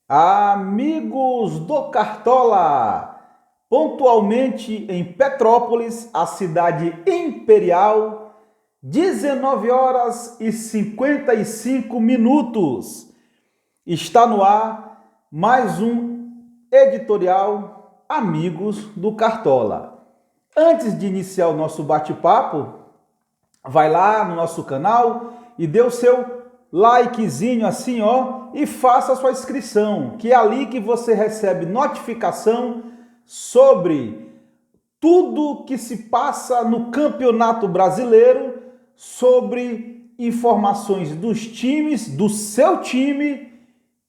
Amigos do Cartola, pontualmente em Petrópolis, a cidade imperial, 19 horas e 55 minutos. Está no ar mais um editorial Amigos do Cartola. Antes de iniciar o nosso bate-papo, vai lá no nosso canal e dê o seu likezinho assim, ó, e faça a sua inscrição, que é ali que você recebe notificação sobre tudo que se passa no Campeonato Brasileiro, sobre informações dos times, do seu time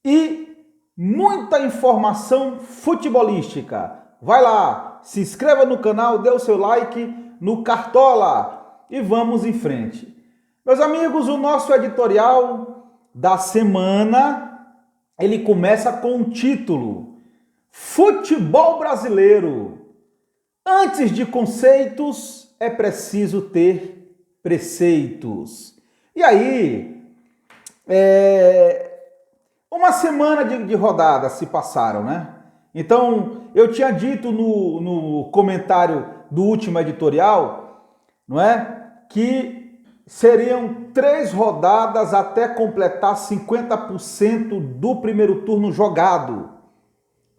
e muita informação futebolística. Vai lá, se inscreva no canal, dê o seu like no Cartola e vamos em frente. Meus amigos, o nosso editorial da semana, ele começa com um título: Futebol Brasileiro. Antes de conceitos, é preciso ter preceitos. E aí, uma semana de rodadas se passaram, né? Então, eu tinha dito no comentário do último editorial, não é? Que seriam 3 rodadas até completar 50% do primeiro turno jogado,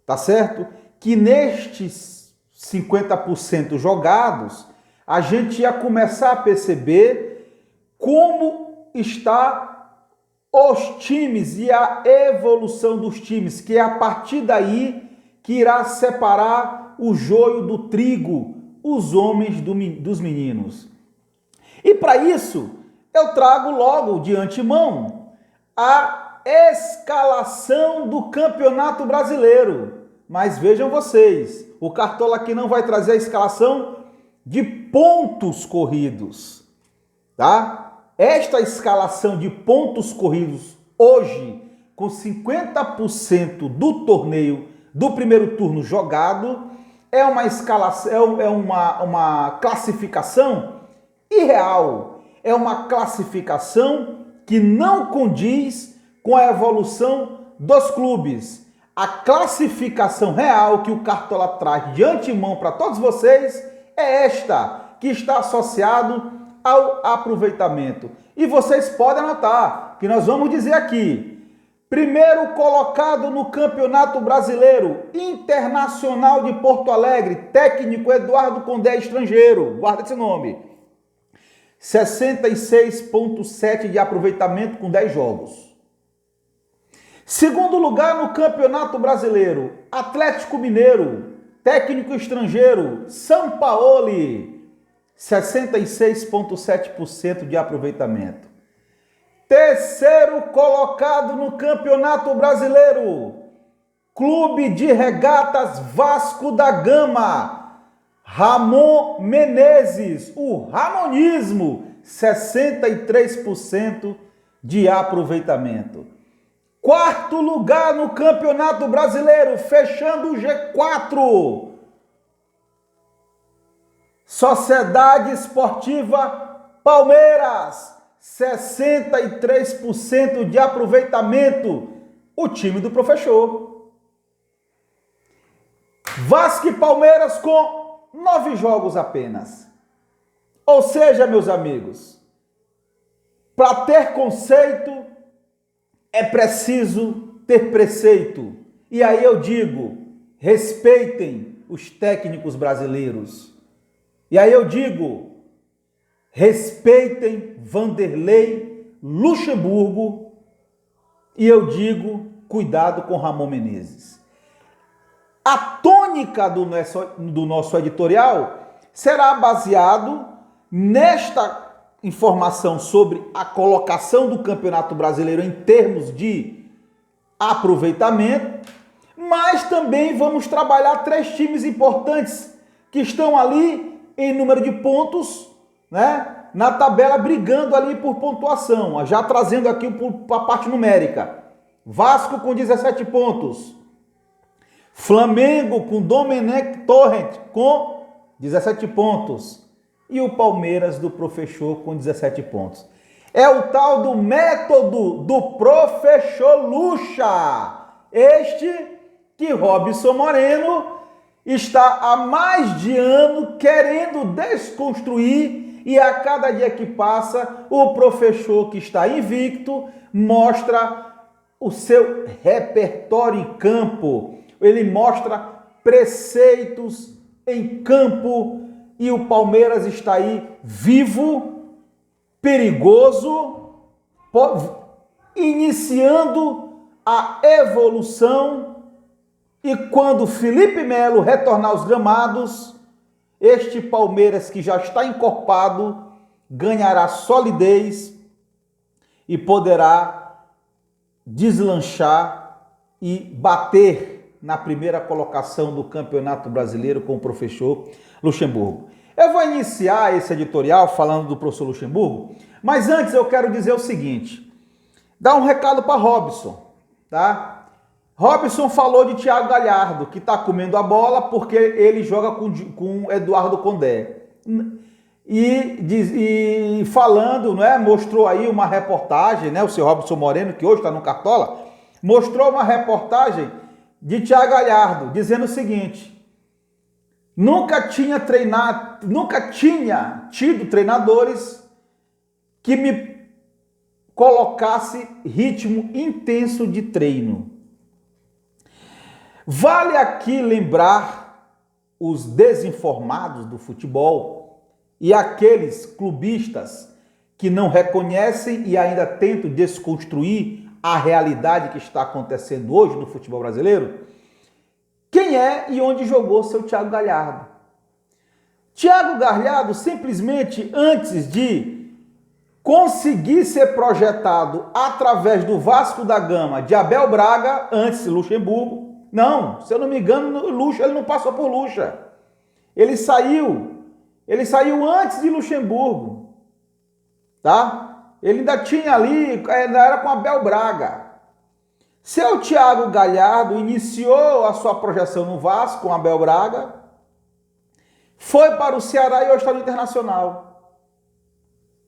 tá certo? Que nestes 50% jogados, a gente ia começar a perceber como está os times e a evolução dos times, que é a partir daí que irá separar o joio do trigo, os homens dos meninos. E para isso, eu trago logo de antemão a escalação do Campeonato Brasileiro. Mas vejam vocês, o Cartola aqui não vai trazer a escalação de pontos corridos, tá? Esta escalação de pontos corridos hoje, com 50% do torneio do primeiro turno jogado, é uma escalação, é uma classificação irreal, é uma classificação que não condiz com a evolução dos clubes. A classificação real que o Cartola traz de antemão para todos vocês é esta, que está associado ao aproveitamento. E vocês podem anotar, que nós vamos dizer aqui: primeiro colocado no Campeonato Brasileiro, Internacional de Porto Alegre, técnico Eduardo Condé, estrangeiro, guarda esse nome. 66,7% de aproveitamento com 10 jogos. Segundo lugar no Campeonato Brasileiro, Atlético Mineiro, técnico estrangeiro, Sampaoli, 66,7% de aproveitamento. Terceiro colocado no Campeonato Brasileiro, Clube de Regatas Vasco da Gama, Ramon Menezes, o Ramonismo, 63% de aproveitamento. Quarto lugar no Campeonato Brasileiro, fechando o G4, Sociedade Esportiva Palmeiras, 63% de aproveitamento, o time do professor. Vasco e Palmeiras com 9 jogos apenas. Ou seja, meus amigos, para ter conceito é preciso ter preceito. E aí eu digo, respeitem os técnicos brasileiros. E aí eu digo, respeitem Vanderlei Luxemburgo. E eu digo, cuidado com Ramon Menezes. A tônica do nosso editorial será baseado nesta informação sobre a colocação do Campeonato Brasileiro em termos de aproveitamento, mas também vamos trabalhar 3 times importantes que estão ali em número de pontos, né, na tabela, brigando ali por pontuação, já trazendo aqui para a parte numérica. Vasco com 17 pontos. Flamengo com Domenech Torrent com 17 pontos. E o Palmeiras do professor com 17 pontos. É o tal do método do professor Lucha. Este que Robson Moreno está há mais de ano querendo desconstruir, e a cada dia que passa, o professor que está invicto mostra o seu repertório em campo. Ele mostra preceitos em campo e o Palmeiras está aí vivo, perigoso, iniciando a evolução. E quando Felipe Melo retornar aos gramados, este Palmeiras que já está encorpado ganhará solidez e poderá deslanchar e bater na primeira colocação do Campeonato Brasileiro com o professor Luxemburgo. Eu vou iniciar esse editorial falando do professor Luxemburgo, mas antes eu quero dizer o seguinte, dar um recado para Robson, tá? Robson falou de Thiago Galhardo, que está comendo a bola porque ele joga com Eduardo Condé. E falando, né, mostrou aí uma reportagem, né, o seu Robson Moreno, que hoje está no Cartola, mostrou uma reportagem de Thiago Galhardo, dizendo o seguinte: nunca tinha tido treinadores que me colocasse ritmo intenso de treino. Vale aqui lembrar os desinformados do futebol e aqueles clubistas que não reconhecem e ainda tentam desconstruir a realidade que está acontecendo hoje no futebol brasileiro, quem é e onde jogou seu Thiago Galhardo. Thiago Galhardo, simplesmente antes de conseguir ser projetado através do Vasco da Gama de Abel Braga, antes de Luxemburgo, não, se eu não me engano, Luxa, ele não passou por Luxa. Ele saiu antes de Luxemburgo, tá? Ele ainda tinha ali, ainda era com Abel Braga. Seu Thiago Galhardo iniciou a sua projeção no Vasco com Abel Braga, foi para o Ceará e hoje está no Internacional.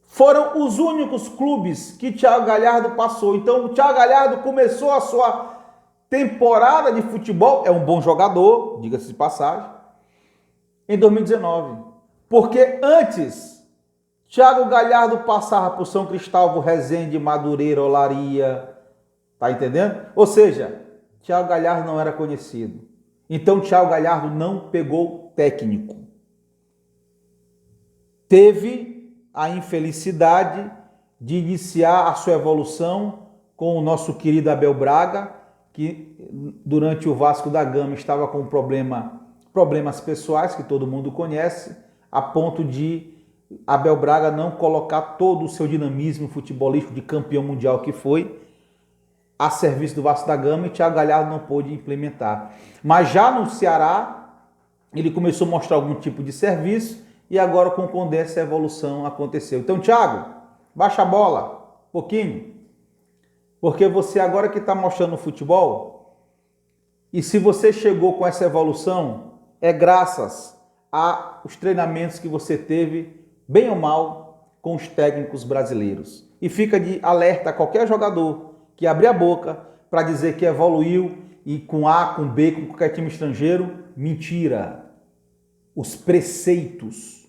Foram os únicos clubes que Thiago Galhardo passou. Então, o Thiago Galhardo começou a sua temporada de futebol, é um bom jogador, diga-se de passagem, em 2019. Porque antes, Thiago Galhardo passava por São Cristóvão, Resende, Madureira, Olaria, tá entendendo? Ou seja, Thiago Galhardo não era conhecido. Então, Thiago Galhardo não pegou técnico. Teve a infelicidade de iniciar a sua evolução com o nosso querido Abel Braga, que durante o Vasco da Gama estava com problemas pessoais, que todo mundo conhece, a ponto de Abel Braga não colocar todo o seu dinamismo futebolístico de campeão mundial que foi a serviço do Vasco da Gama, e Thiago Galhardo não pôde implementar. Mas já no Ceará, ele começou a mostrar algum tipo de serviço, e agora com o Condé essa evolução aconteceu. Então, Thiago, baixa a bola, um pouquinho, porque você agora que está mostrando o futebol, e se você chegou com essa evolução, é graças aos treinamentos que você teve, bem ou mal, com os técnicos brasileiros. E fica de alerta a qualquer jogador que abrir a boca para dizer que evoluiu, e com A, com B, com qualquer time estrangeiro, mentira. Os preceitos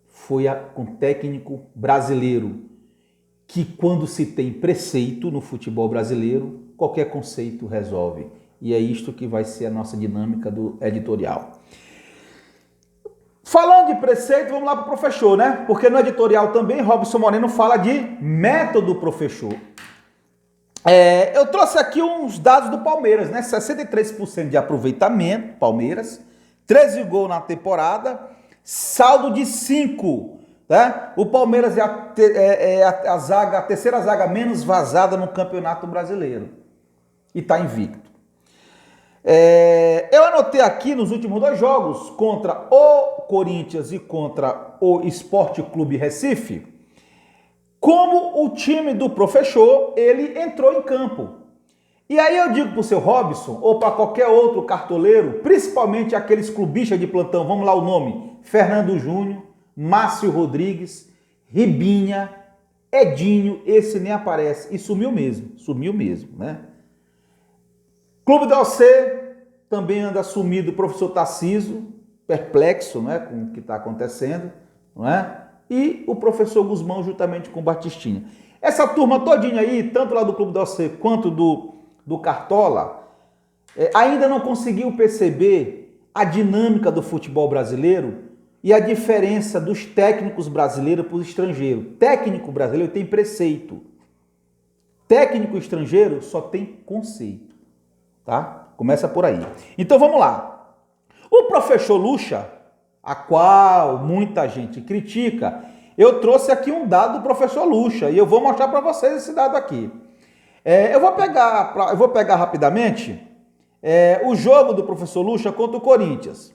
foi com técnico brasileiro, que quando se tem preceito no futebol brasileiro, qualquer conceito resolve. E é isto que vai ser a nossa dinâmica do editorial. Falando de preceito, vamos lá para o professor, né? Porque no editorial também, Robson Moreno fala de método professor. Eu trouxe aqui uns dados do Palmeiras, né? 63% de aproveitamento, Palmeiras, 13 gols na temporada, saldo de 5. Tá? O Palmeiras é a terceira zaga menos vazada no Campeonato Brasileiro e está invicto. Eu anotei aqui nos últimos 2 jogos, contra o Corinthians e contra o Sport Clube Recife, como o time do professor, ele entrou em campo. E aí eu digo para o seu Robson, ou para qualquer outro cartoleiro, principalmente aqueles clubistas de plantão, vamos lá o nome, Fernando Júnior, Márcio Rodrigues, Ribinha, Edinho, esse nem aparece. E sumiu mesmo, né? Clube da OC também anda sumido o professor Tarcísio, perplexo, né, com o que está acontecendo, não é? E o professor Guzmão juntamente com o Batistinha. Essa turma todinha aí, tanto lá do Clube da OC quanto do Cartola, ainda não conseguiu perceber a dinâmica do futebol brasileiro e a diferença dos técnicos brasileiros para os estrangeiros. Técnico brasileiro tem preceito. Técnico estrangeiro só tem conceito. Tá? Começa por aí. Então vamos lá. O professor Lucha, a qual muita gente critica, eu trouxe aqui um dado do professor Lucha e eu vou mostrar para vocês esse dado aqui. Eu vou pegar rapidamente o jogo do professor Lucha contra o Corinthians.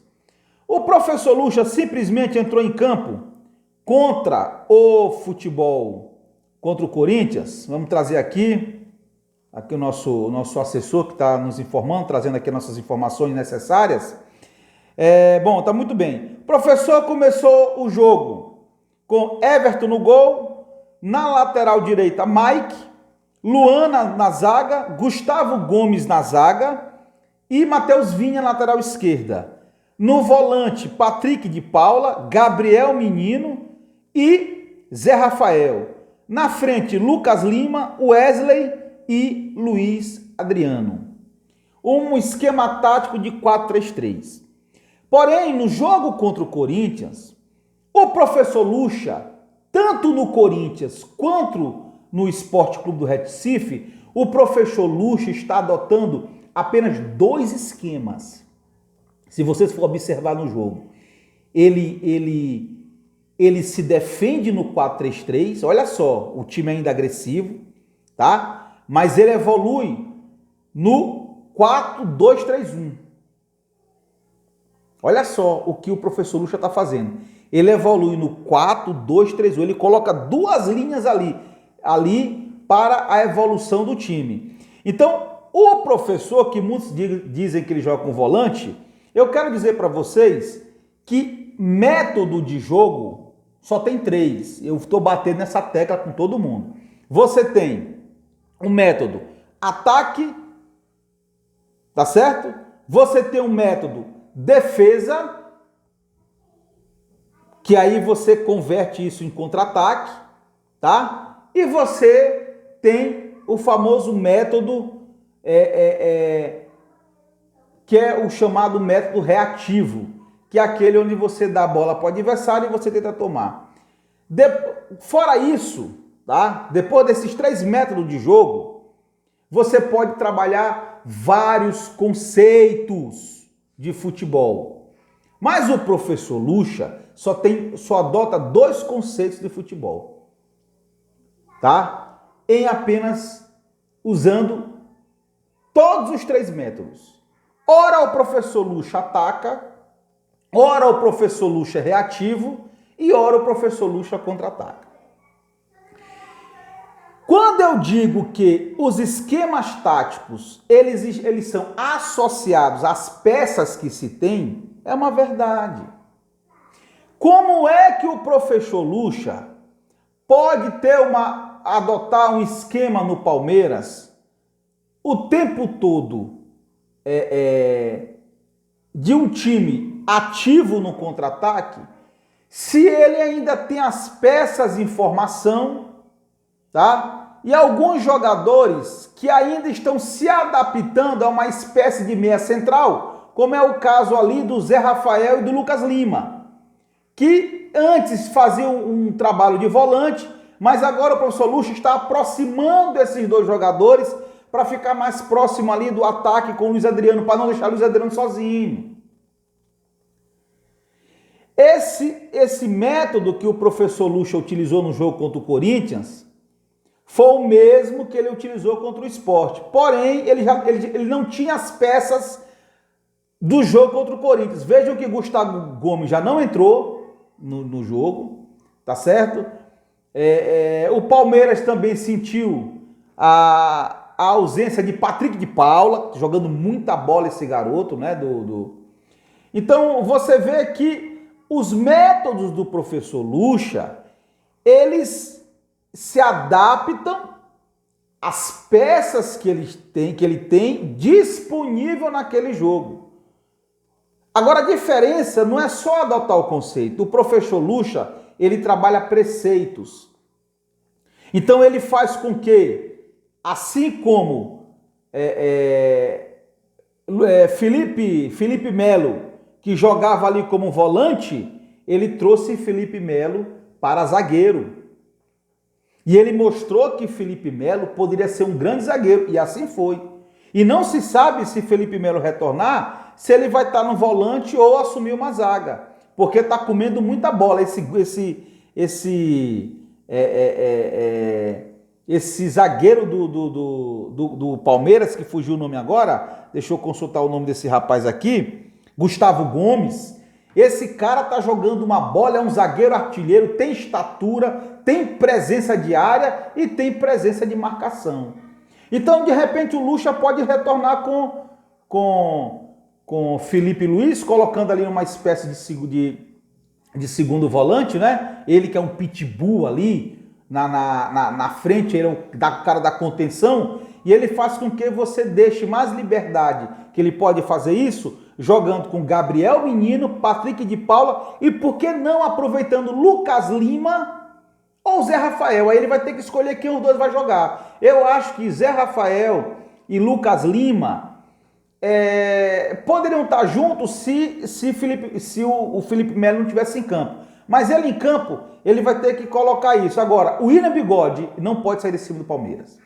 O professor Lucha simplesmente entrou em campo contra o futebol, contra o Corinthians. Vamos trazer aqui o nosso assessor que está nos informando, trazendo aqui nossas informações necessárias. Bom, tá muito bem. O professor começou o jogo com Everton no gol, na lateral direita Mike, Luana na zaga, Gustavo Gomes na zaga e Matheus Vinha na lateral esquerda. No volante, Patrick de Paula, Gabriel Menino e Zé Rafael. Na frente, Lucas Lima, Wesley e Luiz Adriano. Um esquema tático de 4-3-3. Porém, no jogo contra o Corinthians, o professor Lucha, tanto no Corinthians quanto no Esporte Clube do Recife, o professor Lucha está adotando apenas 2 esquemas. Se vocês for observar no jogo, ele se defende no 4-3-3, olha só, o time ainda agressivo, tá? Mas ele evolui no 4-2-3-1. Olha só o que o professor Lucha está fazendo. Ele evolui no 4-2-3-1, ele coloca 2 linhas ali para a evolução do time. Então, o professor, que muitos dizem que ele joga com volante, eu quero dizer para vocês que método de jogo só tem 3. Eu estou batendo nessa tecla com todo mundo. Você tem o método ataque, tá certo? Você tem um método defesa, que aí você converte isso em contra-ataque, tá? E você tem o famoso método que é o chamado método reativo, que é aquele onde você dá a bola para o adversário e você tenta tomar. Fora isso, tá? Depois desses 3 métodos de jogo, você pode trabalhar vários conceitos de futebol. Mas o professor Lucha só adota 2 conceitos de futebol, tá? Em apenas usando todos os 3 métodos. Ora o professor Lucha ataca, ora o professor Lucha é reativo e ora o professor Lucha contra-ataca. Quando eu digo que os esquemas táticos, eles são associados às peças que se tem, é uma verdade. Como é que o professor Lucha pode adotar um esquema no Palmeiras o tempo todo de um time ativo no contra-ataque, se ele ainda tem as peças em formação, tá? E alguns jogadores que ainda estão se adaptando a uma espécie de meia central, como é o caso ali do Zé Rafael e do Lucas Lima, que antes faziam um trabalho de volante, mas agora o professor Lucha está aproximando esses 2 jogadores para ficar mais próximo ali do ataque com o Luiz Adriano, para não deixar o Luiz Adriano sozinho. Esse método que o professor Lucha utilizou no jogo contra o Corinthians foi o mesmo que ele utilizou contra o Sport. Porém, ele não tinha as peças do jogo contra o Corinthians. Vejam que Gustavo Gomes já não entrou no jogo, tá certo? O Palmeiras também sentiu a ausência de Patrick de Paula, jogando muita bola esse garoto, né? Então, você vê que os métodos do professor Lucha, eles se adaptam às peças que ele tem disponível naquele jogo. Agora, a diferença não é só adotar o conceito. O professor Lucha, ele trabalha preceitos. Então, ele faz com que, assim como Felipe Melo, que jogava ali como volante, ele trouxe Felipe Melo para zagueiro. E ele mostrou que Felipe Melo poderia ser um grande zagueiro, e assim foi. E não se sabe se Felipe Melo retornar, se ele vai estar no volante ou assumir uma zaga, porque está comendo muita bola. Esse zagueiro do Palmeiras, que fugiu o nome agora, deixa eu consultar o nome desse rapaz aqui, Gustavo Gomes. Esse cara tá jogando uma bola, é um zagueiro artilheiro, tem estatura, tem presença de área e tem presença de marcação. Então, de repente, o Lucha pode retornar com Felipe Luiz, colocando ali uma espécie de segundo volante, né? Ele que é um pitbull ali na frente, ele é o cara da contenção, e ele faz com que você deixe mais liberdade, que ele pode fazer isso jogando com Gabriel Menino, Patrick de Paula e, por que não, aproveitando Lucas Lima ou Zé Rafael. Aí ele vai ter que escolher quem os dois vai jogar. Eu acho que Zé Rafael e Lucas Lima poderiam estar juntos se o Felipe Melo não estivesse em campo. Mas ele em campo, ele vai ter que colocar isso. Agora, o William Bigode não pode sair de cima do Palmeiras.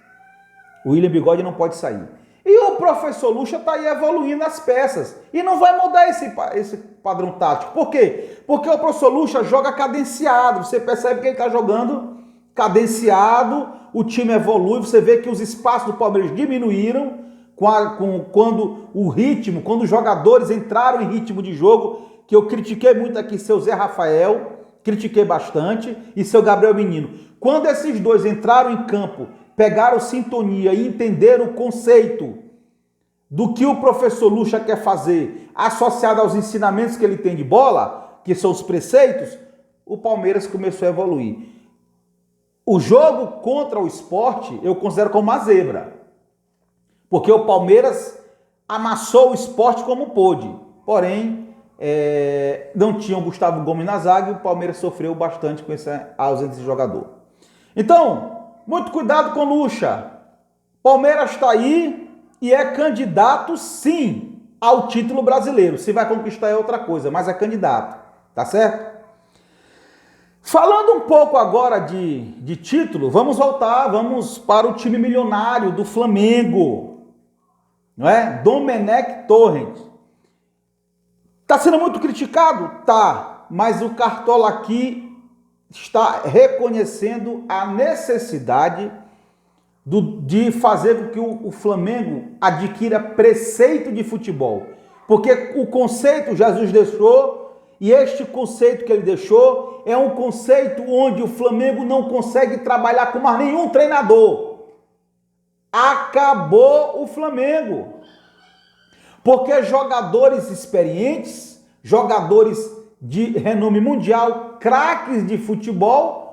O William Bigode não pode sair. E o professor Lucha está aí evoluindo as peças. E não vai mudar esse padrão tático. Por quê? Porque o professor Lucha joga cadenciado. Você percebe que ele está jogando cadenciado, o time evolui. Você vê que os espaços do Palmeiras diminuíram quando os jogadores entraram em ritmo de jogo, que eu critiquei muito aqui, seu Zé Rafael, critiquei bastante, e seu Gabriel Menino. Quando esses dois entraram em campo, pegaram sintonia e entenderam o conceito do que o professor Lucha quer fazer, associado aos ensinamentos que ele tem de bola, que são os preceitos, o Palmeiras começou a evoluir. O jogo contra o Sport eu considero como uma zebra, porque o Palmeiras amassou o Sport como pôde, porém não tinha o Gustavo Gomes na zaga e o Palmeiras sofreu bastante com essa ausência de jogador. Então, muito cuidado com o Lucha. Palmeiras está aí e é candidato, sim, ao título brasileiro. Se vai conquistar é outra coisa, mas é candidato. Tá certo? Falando um pouco agora de título, vamos para o time milionário do Flamengo. Não é? Domenech Torrent. Está sendo muito criticado? Tá. Mas o Cartola aqui está reconhecendo a necessidade de fazer com que o Flamengo adquira preceito de futebol. Porque o conceito Jesus deixou, e este conceito que ele deixou é um conceito onde o Flamengo não consegue trabalhar com mais nenhum treinador. Acabou o Flamengo. Porque jogadores experientes, jogadores de renome mundial, craques de futebol,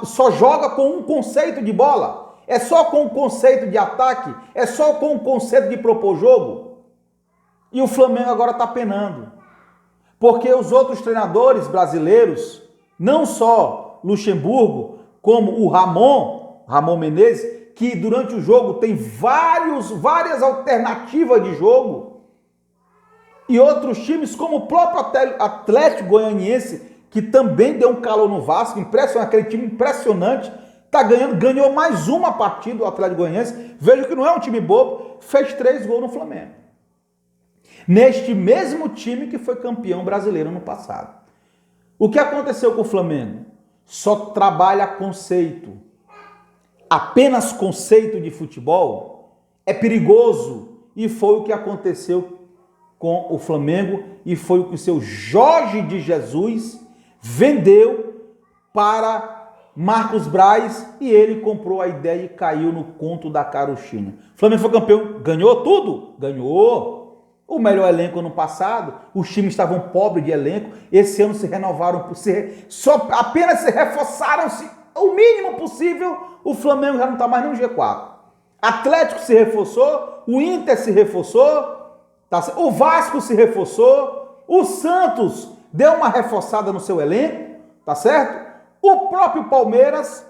só joga com um conceito de bola, é só com o conceito de ataque, é só com o conceito de propor jogo. E o Flamengo agora está penando, porque os outros treinadores brasileiros, não só Luxemburgo, como o Ramon Menezes, que durante o jogo tem várias alternativas de jogo, e outros times, como o próprio Atlético Goianiense, que também deu um calor no Vasco, aquele time impressionante, ganhou mais uma partida do Atlético Goianiense, veja que não é um time bobo, fez 3 gols no Flamengo. Neste mesmo time que foi campeão brasileiro no passado. O que aconteceu com o Flamengo? Só trabalha conceito. Apenas conceito de futebol é perigoso, e foi o que aconteceu com o Flamengo, e foi o que o seu Jorge de Jesus vendeu para Marcos Braz, e ele comprou a ideia e caiu no conto da carochinha. O Flamengo foi campeão, ganhou tudo? Ganhou. O melhor elenco ano passado, os times estavam pobres de elenco, esse ano se renovaram, apenas se reforçaram-se o mínimo possível, o Flamengo já não está mais no G4. Atlético se reforçou, o Inter se reforçou, tá? O Vasco se reforçou, o Santos deu uma reforçada no seu elenco, tá certo? O próprio Palmeiras,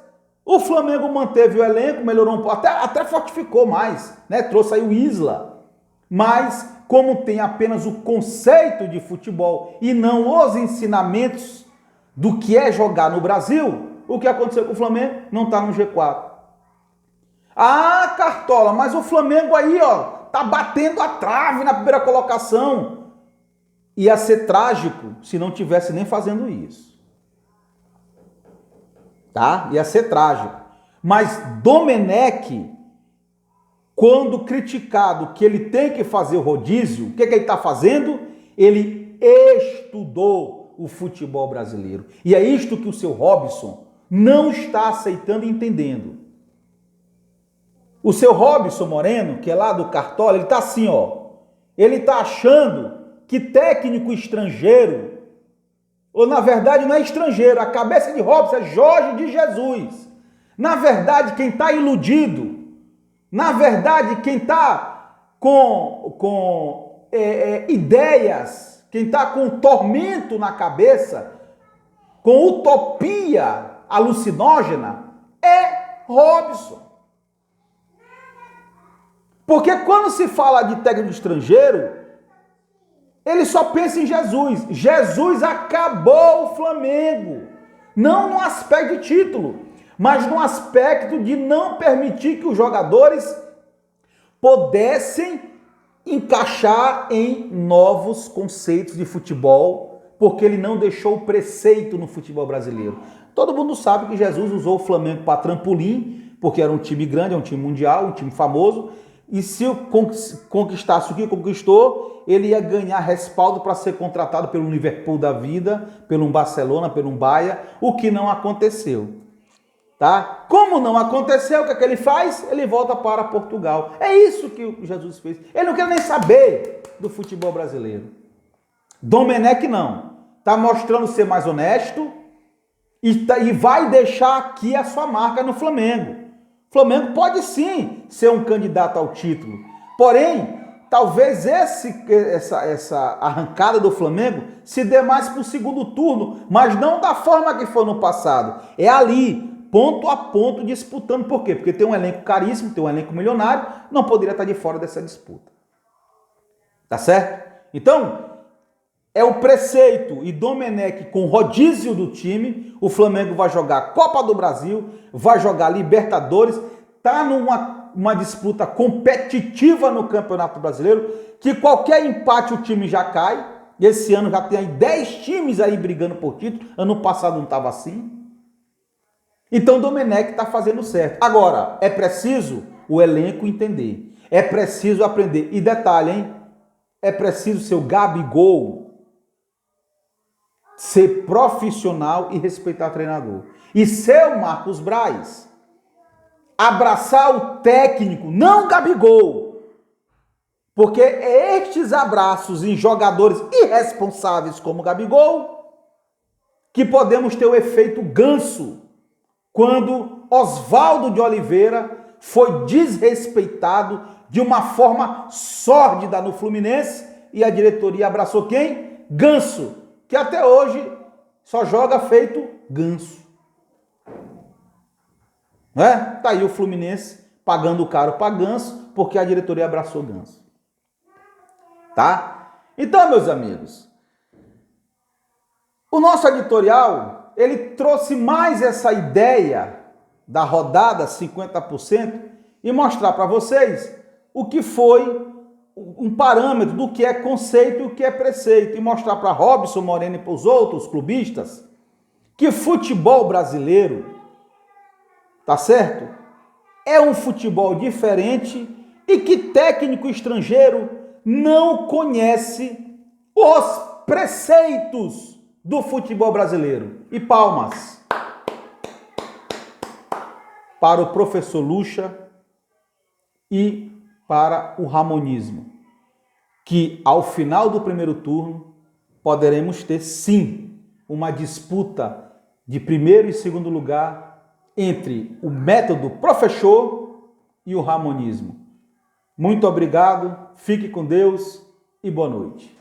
o Flamengo manteve o elenco, melhorou um pouco, até fortificou mais, né? Trouxe aí o Isla. Mas, como tem apenas o conceito de futebol e não os ensinamentos do que é jogar no Brasil, o que aconteceu com o Flamengo? Não está no G4. Ah, Cartola, mas o Flamengo aí, ó, tá batendo a trave na primeira colocação. Ia ser trágico se não tivesse nem fazendo isso. Tá? Ia ser trágico. Mas Domenech, quando criticado que ele tem que fazer o rodízio, o que ele está fazendo? Ele estudou o futebol brasileiro. E é isto que o seu Robson não está aceitando e entendendo. O seu Robson Moreno, que é lá do Cartola, ele está assim, ó. Ele está achando que técnico estrangeiro, ou na verdade não é estrangeiro, a cabeça de Robson é Jorge de Jesus. Na verdade, quem está iludido, na verdade, quem está com ideias, quem está com tormento na cabeça, com utopia alucinógena, é Robson. Porque quando se fala de técnico estrangeiro, ele só pensa em Jesus. Jesus acabou o Flamengo. Não no aspecto de título, mas no aspecto de não permitir que os jogadores pudessem encaixar em novos conceitos de futebol, porque ele não deixou o preceito no futebol brasileiro. Todo mundo sabe que Jesus usou o Flamengo para trampolim, porque era um time grande, é um time mundial, um time famoso, e se conquistasse o que conquistou, ele ia ganhar respaldo para ser contratado pelo Liverpool da vida, pelo Barcelona, pelo Bahia, o que não aconteceu. Tá? Como não aconteceu, o que é que ele faz? Ele volta para Portugal. É isso que Jesus fez. Ele não quer nem saber do futebol brasileiro. Domenech não. Está mostrando ser mais honesto e vai deixar aqui a sua marca no Flamengo. O Flamengo pode sim ser um candidato ao título. Porém, talvez essa arrancada do Flamengo se dê mais para o segundo turno, mas não da forma que foi no passado. É ali, ponto a ponto, disputando. Por quê? Porque tem um elenco caríssimo, tem um elenco milionário, não poderia estar de fora dessa disputa. Tá certo? Então, é o preceito e Domenech com rodízio do time. O Flamengo vai jogar Copa do Brasil, vai jogar Libertadores, tá numa disputa competitiva no Campeonato Brasileiro, que qualquer empate o time já cai. Esse ano já tem aí 10 times aí brigando por título. Ano passado não estava assim. Então Domenech está fazendo certo. Agora, é preciso o elenco entender. É preciso aprender. E detalhe, hein? É preciso ser o Gabigol ser profissional e respeitar o treinador. E ser o Marcos Braz. Abraçar o técnico, não o Gabigol. Porque é estes abraços em jogadores irresponsáveis como o Gabigol que podemos ter o efeito ganso quando Oswaldo de Oliveira foi desrespeitado de uma forma sórdida no Fluminense e a diretoria abraçou quem? Ganso, que até hoje só joga feito ganso. Não é? Tá aí o Fluminense pagando caro para ganso porque a diretoria abraçou ganso. Tá? Então, meus amigos, o nosso editorial, ele trouxe mais essa ideia da rodada 50% e mostrar para vocês o que foi um parâmetro do que é conceito e o que é preceito, e mostrar para Robson Moreno e para os outros clubistas que futebol brasileiro, tá certo? É um futebol diferente e que técnico estrangeiro não conhece os preceitos do futebol brasileiro. E palmas para o professor Lucha e para o Ramonismo, que ao final do primeiro turno poderemos ter sim uma disputa de primeiro e segundo lugar entre o método Professor e o Ramonismo. Muito obrigado, fique com Deus e boa noite.